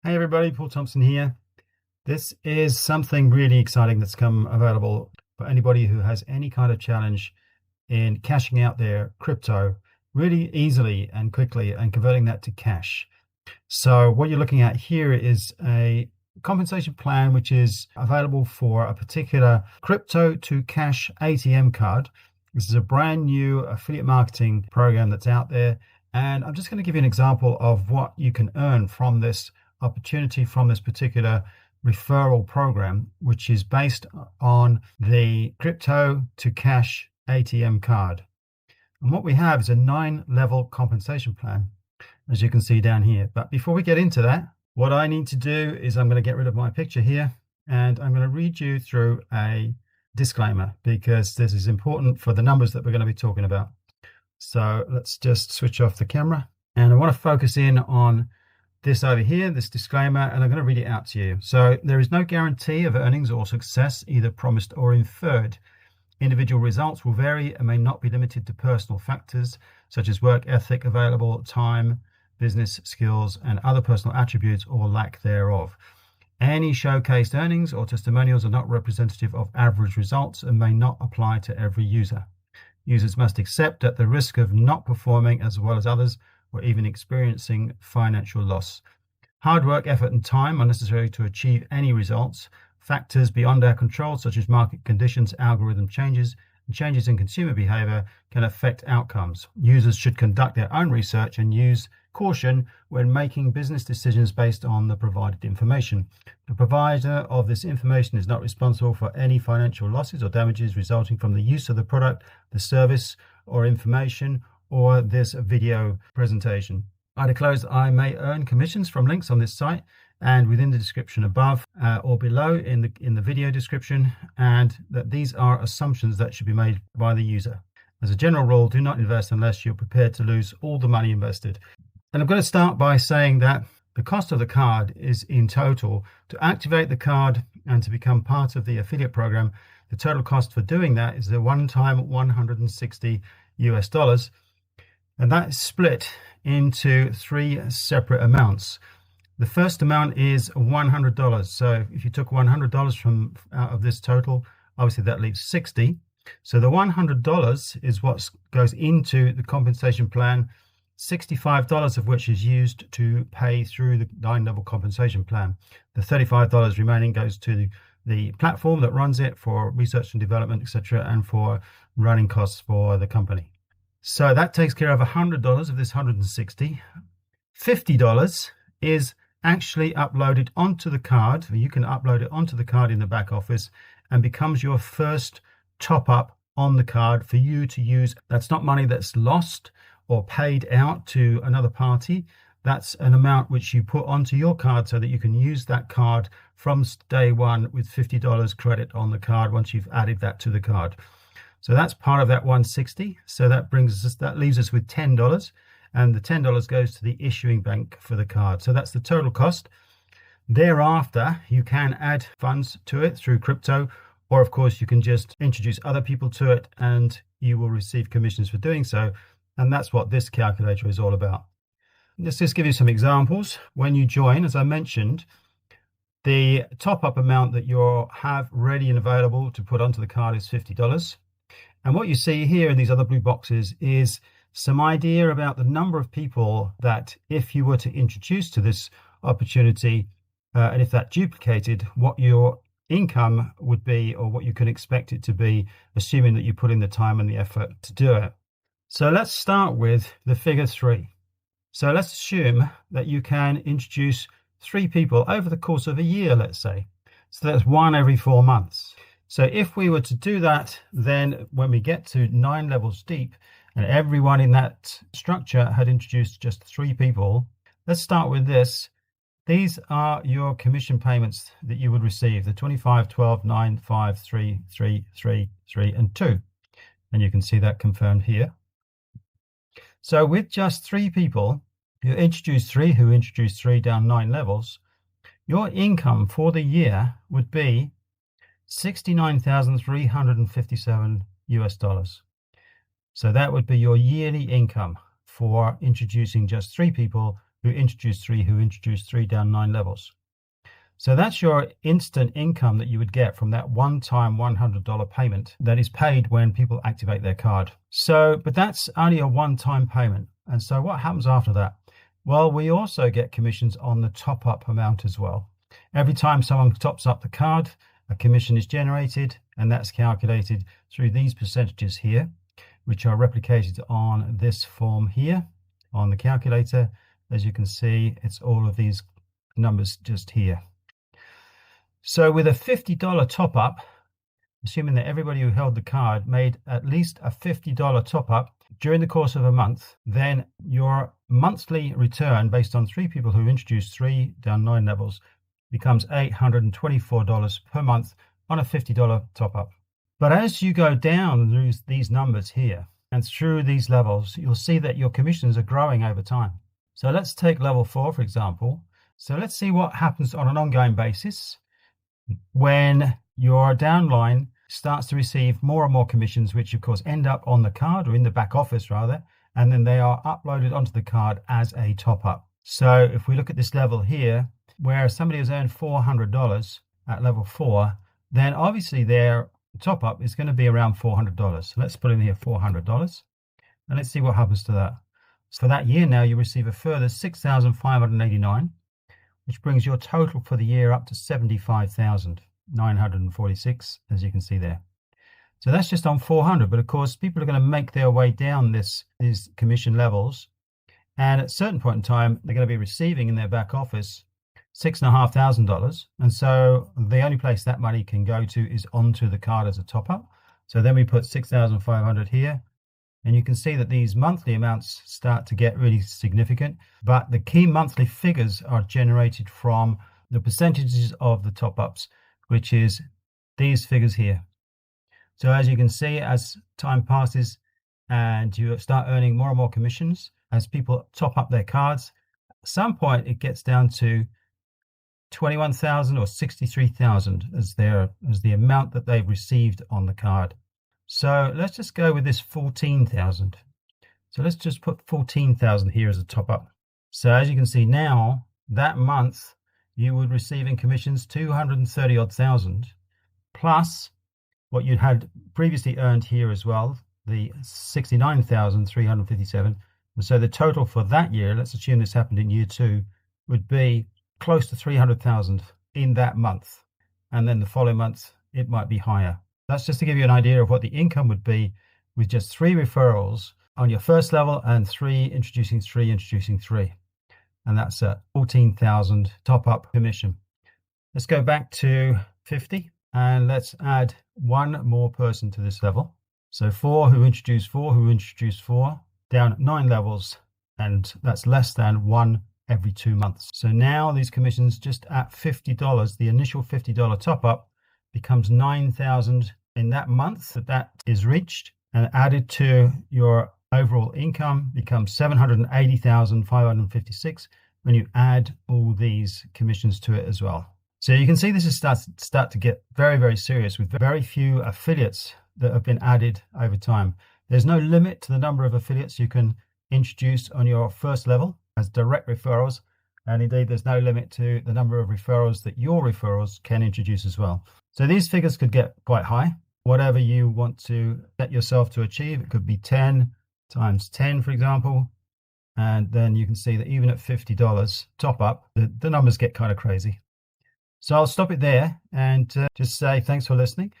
Hey everybody, Paul Thompson here. This is something really exciting that's come available for anybody who has any kind of challenge in cashing out their crypto really easily and quickly and converting that to cash. So what you're looking at here is a compensation plan which is available for a particular crypto to cash ATM card. This is a brand new affiliate marketing program that's out there. And I'm just going to give you an example of what you can earn from this opportunity, from this particular referral program, which is based on the crypto to cash ATM card. And what we have is a 9-level compensation plan, as you can see down here. But before we get into that, what I need to do is I'm going to get rid of my picture here, and I'm going to read you through a disclaimer because this is important for the numbers that we're going to be talking about. So let's just switch off the camera, and I want to focus in on this over here, this disclaimer, and I'm going to read it out to you. So there is no guarantee of earnings or success, either promised or inferred. Individual results will vary and may not be limited to personal factors such as work ethic, available time, business skills, and other personal attributes or lack thereof. Any showcased earnings or testimonials are not representative of average results and may not apply to every user. Users must accept at the risk of not performing as well as others or even experiencing financial loss. Hard work, effort, and time are necessary to achieve any results. Factors beyond our control, such as market conditions, algorithm changes, and changes in consumer behavior, can affect outcomes. Users should conduct their own research and use caution when making business decisions based on the provided information. The provider of this information is not responsible for any financial losses or damages resulting from the use of the product, the service, or information, or this video presentation. I disclose that I may earn commissions from links on this site and within the description above or below in the video description, and that these are assumptions that should be made by the user. As a general rule, do not invest unless you're prepared to lose all the money invested. And I'm going to start by saying that the cost of the card is in total. To activate the card and to become part of the affiliate program, the total cost for doing that is the one-time $160 US. And that is split into 3 separate amounts. The first amount is $100. So if you took $100 from out of this total, obviously that leaves $60. So the $100 is what goes into the compensation plan, $65 of which is used to pay through the 9-level compensation plan. The $35 remaining goes to the platform that runs it for research and development, etc., and for running costs for the company. So that takes care of $100 of this $160. $50 is actually uploaded onto the card. You can upload it onto the card in the back office and becomes your first top up on the card for you to use. That's not money that's lost or paid out to another party. That's an amount which you put onto your card so that you can use that card from day one with $50 credit on the card once you've added that to the card. So that's part of that 160. So that leaves us with $10, and the $10 goes to the issuing bank for the card. So that's the total cost. Thereafter, you can add funds to it through crypto, or of course you can just introduce other people to it and you will receive commissions for doing so. And that's what this calculator is all about. Let's just give you some examples. When you join, as I mentioned, the top-up amount that you have ready and available to put onto the card is $50. And what you see here in these other blue boxes is some idea about the number of people that if you were to introduce to this opportunity, and if that duplicated, what your income would be or what you can expect it to be, assuming that you put in the time and the effort to do it. So let's start with the figure 3. So let's assume that you can introduce 3 people over the course of a year, let's say. So that's 1 every 4 months. So if we were to do that, then when we get to 9 levels deep and everyone in that structure had introduced just 3 people, let's start with this. These are your commission payments that you would receive, the 25, 12, 9, 5, 3, 3, 3, 3, and 2. And you can see that confirmed here. So with just 3 people, you introduce 3 who introduced 3 down 9 levels, your income for the year would be $69,357 US. So that would be your yearly income for introducing just 3 people who introduced three down 9 levels. So that's your instant income that you would get from that one-time $100 payment that is paid when people activate their card. But that's only a one-time payment. And so what happens after that? Well, we also get commissions on the top-up amount as well. Every time someone tops up the card, a commission is generated, and that's calculated through these percentages here, which are replicated on this form here on the calculator. As you can see, it's all of these numbers just here. So with a $50 top-up, assuming that everybody who held the card made at least a $50 top-up during the course of a month, then your monthly return based on 3 people who introduced 3 down 9 levels becomes $824 per month on a $50 top-up. But as you go down through these numbers here and through these levels, you'll see that your commissions are growing over time. So let's take level 4, for example. So let's see what happens on an ongoing basis when your downline starts to receive more and more commissions, which of course end up on the card, or in the back office rather, and then they are uploaded onto the card as a top-up. So if we look at this level here, where somebody has earned $400 at level 4, then obviously their top-up is going to be around $400. So let's put in here $400, and let's see what happens to that. So for that year now, you receive a further $6,589, which brings your total for the year up to $75,946, as you can see there. So that's just on 400, but of course people are going to make their way down these commission levels, and at a certain point in time they're going to be receiving in their back office $6,500, and so the only place that money can go to is onto the card as a top-up. So then we put 6,500 here, and you can see that these monthly amounts start to get really significant, but the key monthly figures are generated from the percentages of the top-ups, which is these figures here. So as you can see, as time passes and you start earning more and more commissions, as people top up their cards, at some point it gets down to 21,000 or 63,000 as the amount that they've received on the card. So let's just go with this 14,000. So let's just put 14,000 here as a top up. So as you can see now, that month you would receive in commissions 230 odd thousand, plus what you had previously earned here as well, the 69,357. And so the total for that year, let's assume this happened in year 2, would be close to 300,000 in that month. And then the following month, it might be higher. That's just to give you an idea of what the income would be with just 3 referrals on your first level and 3 introducing 3. And that's a 14,000 top-up commission. Let's go back to 50 and let's add 1 more person to this level. So 4 who introduced 4, down 9 levels, and that's less than 1 every 2 months. So now these commissions just at $50, the initial $50 top-up becomes 9,000 in that month that is reached, and added to your overall income becomes 780,556 when you add all these commissions to it as well. So you can see this is start to get very, very serious with very few affiliates that have been added over time. There's no limit to the number of affiliates you can introduce on your first level as direct referrals, and indeed there's no limit to the number of referrals that your referrals can introduce as well. So these figures could get quite high. Whatever you want to set yourself to achieve, it could be 10 times 10, for example, and then you can see that even at $50 top up, the numbers get kind of crazy. So I'll stop it there and just say thanks for listening.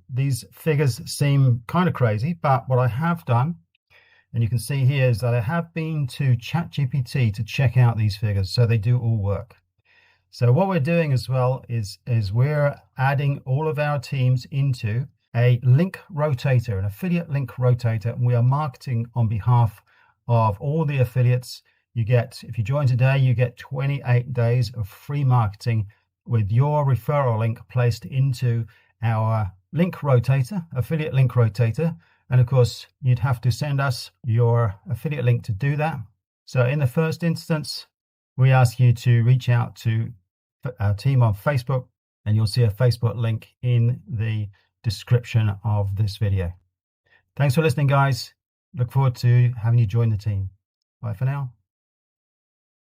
These figures seem kind of crazy, but what I have done, and you can see here, is that I have been to ChatGPT to check out these figures, so they do all work. So what we're doing as well is we're adding all of our teams into a link rotator, an affiliate link rotator, and we are marketing on behalf of all the affiliates. You get, if you join today, you get 28 days of free marketing with your referral link placed into our link rotator, affiliate link rotator. And of course, you'd have to send us your affiliate link to do that. So in the first instance, we ask you to reach out to our team on Facebook, and you'll see a Facebook link in the description of this video. Thanks for listening, guys. Look forward to having you join the team. Bye for now.